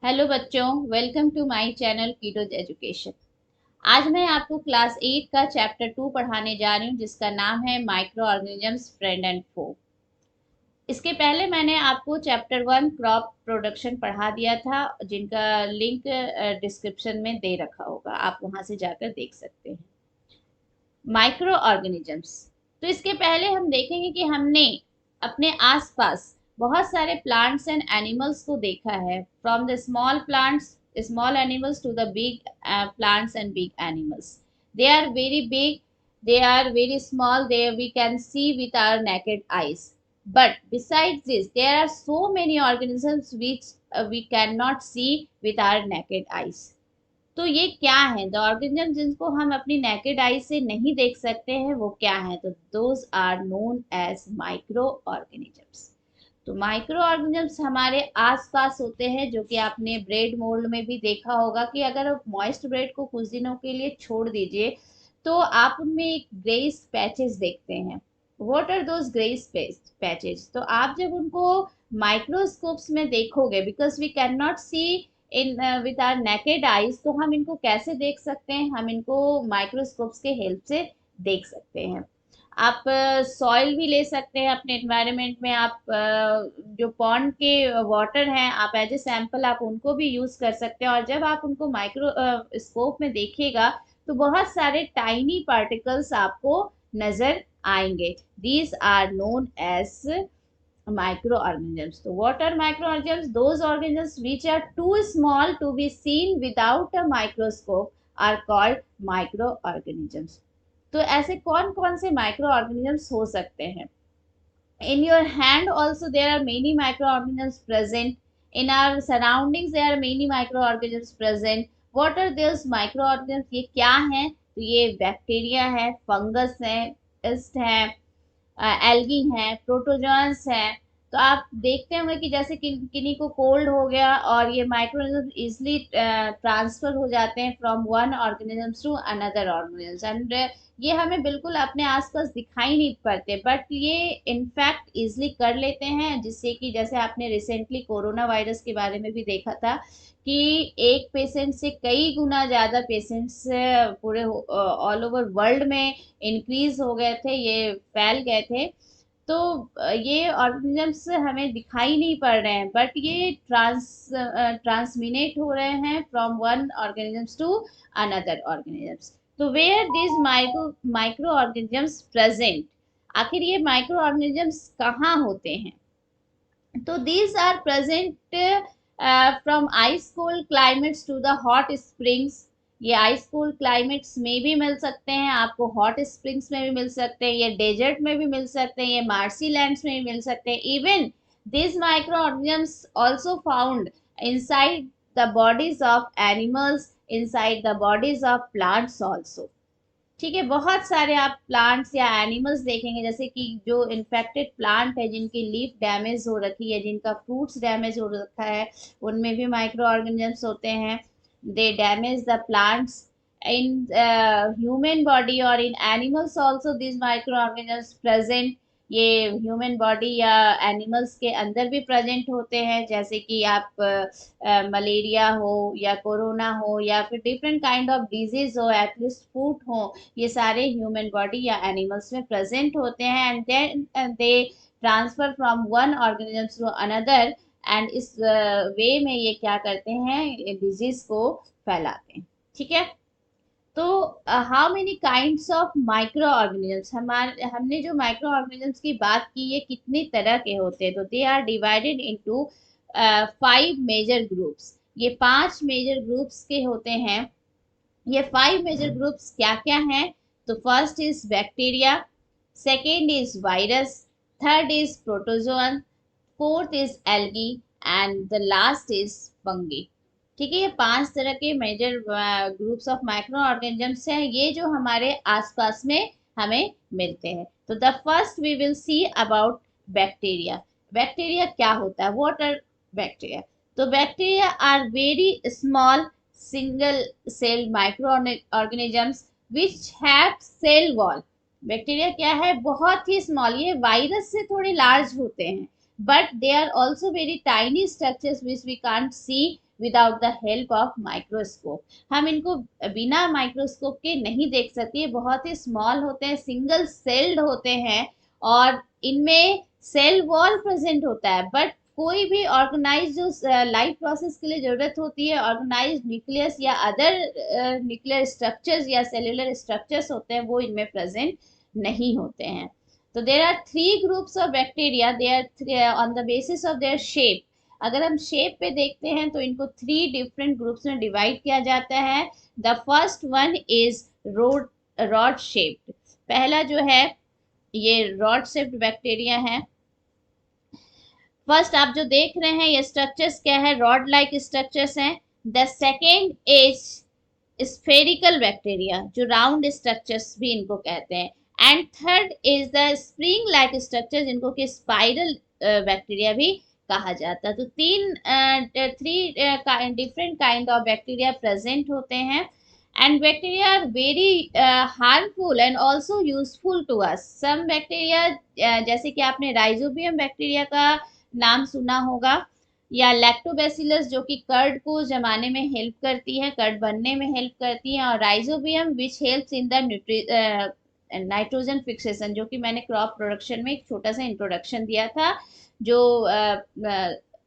Hello बच्चों, welcome to my channel कीटोज education. आज मैं आपको क्लास 8 का चैप्टर 2 पढ़ाने जा रही हूँ जिसका नाम है माइक्रो ऑर्गेनिजम्स फ्रेंड एंड फो। इसके पहले मैंने आपको चैप्टर 1 क्रॉप प्रोडक्शन पढ़ा दिया था, जिनका लिंक डिस्क्रिप्शन में दे रखा होगा, आप वहां से जाकर देख सकते हैं। माइक्रो ऑर्गेनिजम्स, तो इसके पहले हम देखेंगे कि हमने अपने आसपास बहुत सारे प्लांट्स एंड एनिमल्स को देखा है, from the small plants, small animals to the big plants and big animals. They are very big, they are very small, they we can see with our naked eyes, but besides this there are so many organisms which we cannot see with our naked eyes. तो ये क्या है, the organism जिनको हम अपनी naked eye से नहीं देख सकते हैं वो क्या है, तो those are known as micro organisms. तो माइक्रो ऑर्गेनिजम्स हमारे आसपास होते हैं, जो कि आपने ब्रेड मोल्ड में भी देखा होगा कि अगर आप मॉइस्ट ब्रेड को कुछ दिनों के लिए छोड़ दीजिए तो आप उनमें एक ग्रेस पैचेस देखते हैं। What are those grace patches? तो आप जब उनको माइक्रोस्कोप्स में देखोगे, because we can not see इन विद आवर नेकेड आईज, तो हम इनको कैसे देख सकते हैं? हम इनको माइक्रोस्कोप्स के हेल्प से देख सकते हैं। आप सॉइल भी ले सकते हैं अपने एनवायरनमेंट में, आप जो पॉन्ड के वाटर हैं आप एज ए सैंपल आप उनको भी यूज कर सकते हैं, और जब आप उनको माइक्रो स्कोप में देखिएगा तो बहुत सारे टाइनी पार्टिकल्स आपको नजर आएंगे। These are known as microorganisms. So what are microorganisms? Those organisms which are too small to be seen without a microscope are called microorganisms. तो ऐसे कौन कौन से माइक्रो ऑर्गेनिजम्स हो सकते हैं? In your hand also there are many microorganisms present. In our surroundings there are many microorganisms present. What are those microorganisms? ये क्या हैं? तो ये बैक्टीरिया है, फंगस है, इस्ट है, एल्गी हैं, प्रोटोजोन्स हैं। तो आप देखते होंगे कि जैसे किन्हीं को कोल्ड हो गया और ये माइक्रोऑर्गेनिज्म इजिली ट्रांसफर हो जाते हैं from one organism to another organism, and ये हमें बिल्कुल अपने आसपास दिखाई नहीं पड़ते, बट ये इनफैक्ट इजिली कर लेते हैं, जिससे कि जैसे आपने रिसेंटली कोरोना वायरस के बारे में भी देखा था कि एक पेशेंट से कई गुना ज़्यादा पेशेंट्स पूरे ऑल ओवर वर्ल्ड में इंक्रीज हो गए थे, ये फैल गए थे। तो ये ऑर्गेनिजम्स हमें दिखाई नहीं पड़ रहे हैं, बट ये ट्रांसमिनेट हो रहे हैं from one organisms to another organisms. तो where this micro organisms present, आखिर ये माइक्रो ऑर्गेनिजम्स कहाँ होते हैं? तो these are present from ice cold climates to the hot springs. ये आइस कोल्ड क्लाइमेट्स में भी मिल सकते हैं आपको, हॉट स्प्रिंग्स में भी मिल सकते हैं, ये डेजर्ट में भी मिल सकते हैं, ये मार्सी लैंड्स में भी मिल सकते हैं। Even this micro organisms also found inside the bodies of animals, inside the bodies of plants also. ठीक है, बहुत सारे आप प्लांट्स या एनिमल्स देखेंगे, जैसे कि जो इन्फेक्टेड प्लांट है, जिनकी लीफ डैमेज हो रखी है, जिनका फ्रूट्स डैमेज हो रखा है, उनमें भी माइक्रो ऑर्गेनिजम्स होते हैं। They damage the plants in human body और in animals also this micro organisms present. ये ह्यूमन बॉडी या एनिमल्स के अंदर भी प्रेजेंट होते हैं, जैसे कि आप मलेरिया हो या कोरोना हो या फिर डिफरेंट काइंड ऑफ डिजीज हो, एटलीस्ट फूड हो, ये सारे ह्यूमन बॉडी या एनिमल्स में प्रेजेंट होते हैं, and then they transfer from one organism to another, and इस वे में ये क्या करते हैं, डिजीज को फैलाते हैं। ठीक है, तो how many kinds of micro organisms, हमारे हमने जो माइक्रो ऑर्गेनिजम्स की बात की ये कितनी तरह के होते हैं? तो they are divided into 5 major groups. ये 5 मेजर ग्रुप्स के होते हैं। ये 5 मेजर ग्रुप्स क्या क्या हैं? तो first is bacteria, second is virus, third is protozoan, fourth is algae, and the last is fungi. ठीक है, ये 5 तरह के major groups of micro organisms हैं, ये जो हमारे आसपास में हमें मिलते हैं। तो the first we will see about bacteria. Bacteria क्या होता है? What are bacteria? तो bacteria are very small single cell micro organisms which have cell wall. Bacteria क्या है? बहुत ही स्मॉल, ये वायरस से थोड़े लार्ज होते हैं, but they are also very tiny structures which we can't see without the help of microscope. हम इनको बिना माइक्रोस्कोप के नहीं देख सकते, बहुत ही स्मॉल होते हैं, सिंगल सेल्ड होते हैं और इनमें सेल वॉल प्रेजेंट होता है, बट कोई भी ऑर्गेनाइज जो लाइफ प्रोसेस के लिए जरूरत होती है, ऑर्गेनाइज न्यूक्लियस या अदर न्यूक्लियर स्ट्रक्चर्स या सेलुलर स्ट्रक्चर्स होते हैं, वो इनमें प्रेजेंट नहीं होते हैं। तो there are three groups of bacteria, they are on the basis of their shape. अगर हम शेप पे देखते हैं तो इनको थ्री डिफरेंट ग्रुप्स में डिवाइड किया जाता है। The first one is rod shaped. पहला जो है ये रॉड शेप्ड बैक्टीरिया है। फर्स्ट आप जो देख रहे हैं ये स्ट्रक्चर्स क्या है, रॉड लाइक स्ट्रक्चर्स हैं। The second is spherical bacteria, जो राउंड स्ट्रक्चर्स भी इनको कहते हैं। And third is the spring like structure, जिनको कि स्पाइरल बैक्टीरिया भी कहा जाता है। तो three different kind of bacteria present होते हैं। And bacteria are very harmful and also useful to us. Some bacteria जैसे कि आपने राइजोबियम बैक्टीरिया का नाम सुना होगा, या लैक्टोबैसिलस जो कि कर्ड को जमाने में हेल्प करती है, कर्ड बनने में हेल्प करती है, और rhizobium which helps in the nitrogen fixation, जो कि मैंने क्रॉप प्रोडक्शन में एक छोटा सा इंट्रोडक्शन दिया था, जो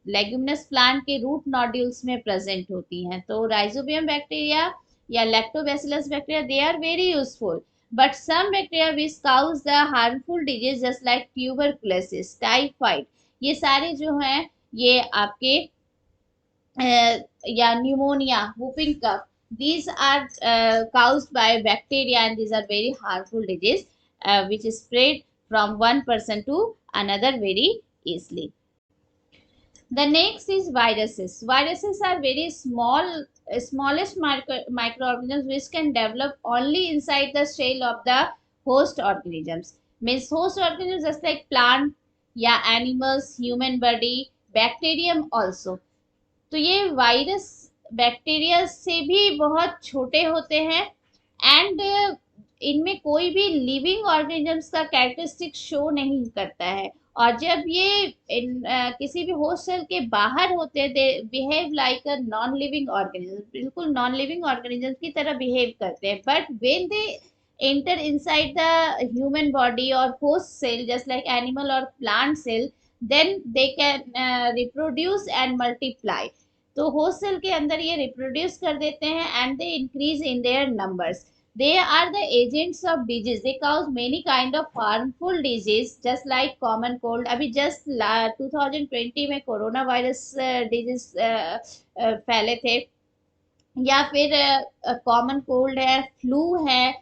लेग्यूमिनस प्लांट के रूट नोड्यूल्स में प्रेजेंट होती हैं। तो राइजोबियम बैक्टीरिया या lactobacillus bacteria, they are very useful, but some bacteria which cause the harmful disease just like tuberculosis, typhoid, ये सारे जो हैं ये आपके या pneumonia, whooping cough, these are caused by bacteria and these are very harmful disease which is spread from one person to another very easily. The next is viruses. Viruses are very smallest microorganisms which can develop only inside the shell of the host organisms. Means host organisms just like plant या animals, human body, bacterium also. तो ये virus bacteria से भी बहुत छोटे होते हैं and इनमें कोई भी लिविंग ऑर्गेनिजम्स का कैरेक्टरिस्टिक शो नहीं करता है। और जब ये किसी भी होस्ट सेल के बाहर होते हैं, they behave like a non living organism, बिल्कुल नॉन लिविंग ऑर्गेनिज्म की तरह बिहेव करते हैं। But when they enter inside the human body और host cell just like animal और plant cell, then they can reproduce and multiply. तो host cell के अंदर ये रिप्रोड्यूस कर देते हैं and they increase in their numbers. They are the agents of disease. They cause many kind of harmful disease, just like common cold. अभी just 2020 में corona virus disease फैले थे, या फिर कॉमन कोल्ड है, फ्लू है,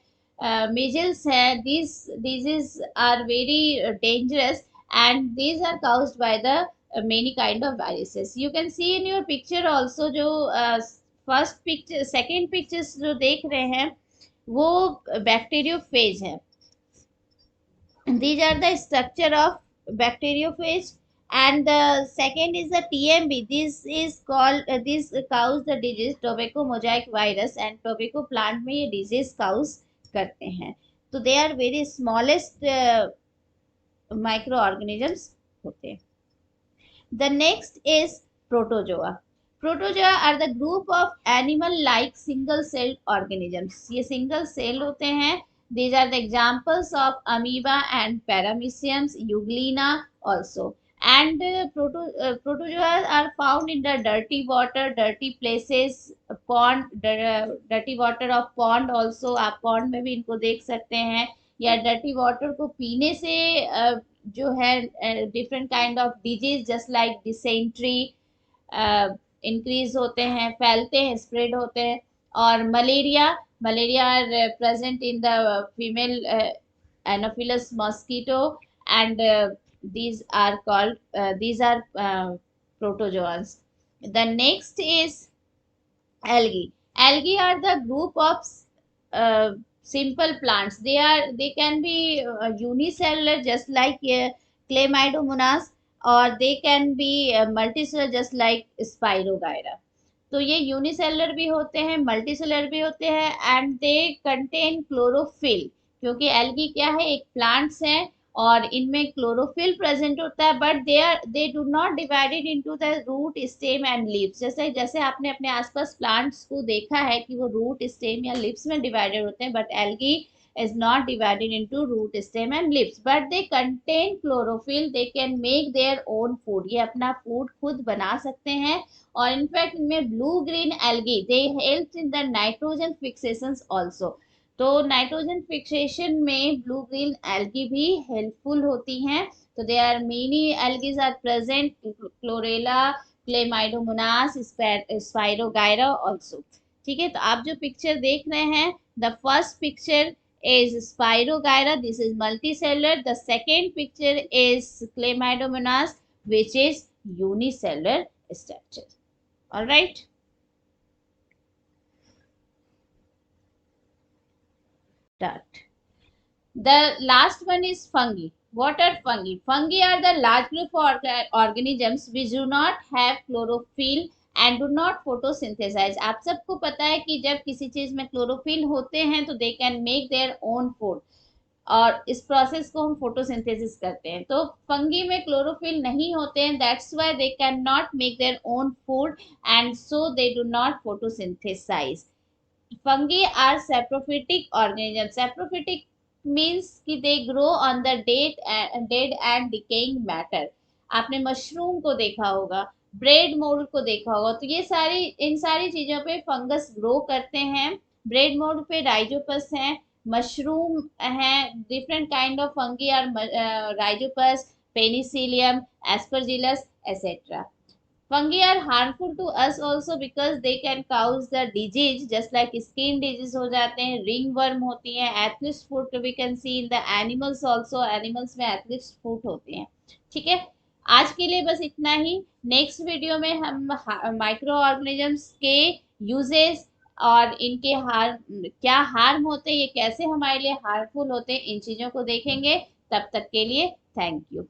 measles है। These diseases are very dangerous and these are caused by the many kind of viruses. You can see in your picture also, जो फर्स्ट पिक्चर सेकेंड पिक्चर्स जो देख रहे हैं वो बैक्टीरियोफेज है। These are the structure of bacteriophage, and the second is the TMB. This is called this cause the disease tobacco mosaic virus, and tobacco plant में ये disease cause करते हैं। तो they are very smallest microorganisms होते हैं। The next is protozoa. Protozoa are the group of animal-like single-celled organisms. ये single cell होते हैं। These are the examples of amoeba and parameciums, euglena also. And protozoa are found in the dirty water, dirty places, pond, dirty water of pond also. आप pond में भी इनको देख सकते हैं, या dirty water को पीने से जो है different kind of disease just like dysentery increase होते हैं, फैलते हैं, स्प्रेड होते हैं। और malaria are present in the female anopheles mosquito and these are called these are protozoans. The next is algae. Algae are the group of simple plants. They can be unicellular just like Chlamydomonas, और they can be multicellular just like spirogyra. तो ये unicellular भी होते हैं, multicellular भी होते हैं, and they contain chlorophyll, क्योंकि एल्गी क्या है, एक प्लांट्स हैं और इनमें क्लोरोफिल प्रेजेंट होता है, but they do not divided into the root, stem and leaves. जैसे जैसे आपने अपने आसपास प्लांट्स को देखा है कि वो रूट, स्टेम या लीव्स में डिवाइडेड होते हैं, but algae is not divided into root, stem and leaves, but they contain chlorophyll, they can make their own food, ये अपना फूड खुद बना सकते हैं। और इनफैक्ट इनमें blue green algae they help in the nitrogen fixations also. तो nitrogen fixation में ब्लू ग्रीन एल्गी भी हेल्पफुल होती हैं। तो they are many algaes are present, chlorella, chlamydomonas, spirogyra also. ठीक है, तो आप जो पिक्चर देख रहे हैं, the first picture is Spirogyra, this is multicellular. The second picture is Chlamydomonas, which is unicellular structure. All right. Dot. The last one is fungi. What are fungi? Fungi are the large group of organisms which do not have chlorophyll and do not photosynthesize. आप सबको पता है कि जब किसी चीज में chlorophyll होते हैं तो they can make their own food, और इस प्रोसेस को हम फोटोसिंथेसिस करते हैं। तो फंगी में क्लोरोफिल नहीं होते हैं, that's why they can not make their own food and so they do not photosynthesize. Fungi are saprophytic organism. Saprophytic means कि they grow on the dead and decaying matter. आपने mushroom को देखा होगा, bread mould को देखा होगा, तो ये सारी, इन सारी चीजों पे फंगस ग्रो करते हैं। ब्रेड मोल्ड पे राइजोपस है, मशरूम है, different kind of fungi are rhizopus, penicillium, aspergillus etcetera. Fungi are harmful to us also because they can cause the disease, just like skin disease हो जाते हैं, ringworm होती हैं, athlete's foot we can see in the animals also, animals में athlete's foot होती हैं। ठीक है, आज के लिए बस इतना ही। नेक्स्ट वीडियो में हम माइक्रो ऑर्गेनिजम्स के यूजेस और इनके क्या हार्म होते हैं, ये कैसे हमारे लिए हार्मफुल होते हैं, इन चीज़ों को देखेंगे। तब तक के लिए थैंक यू।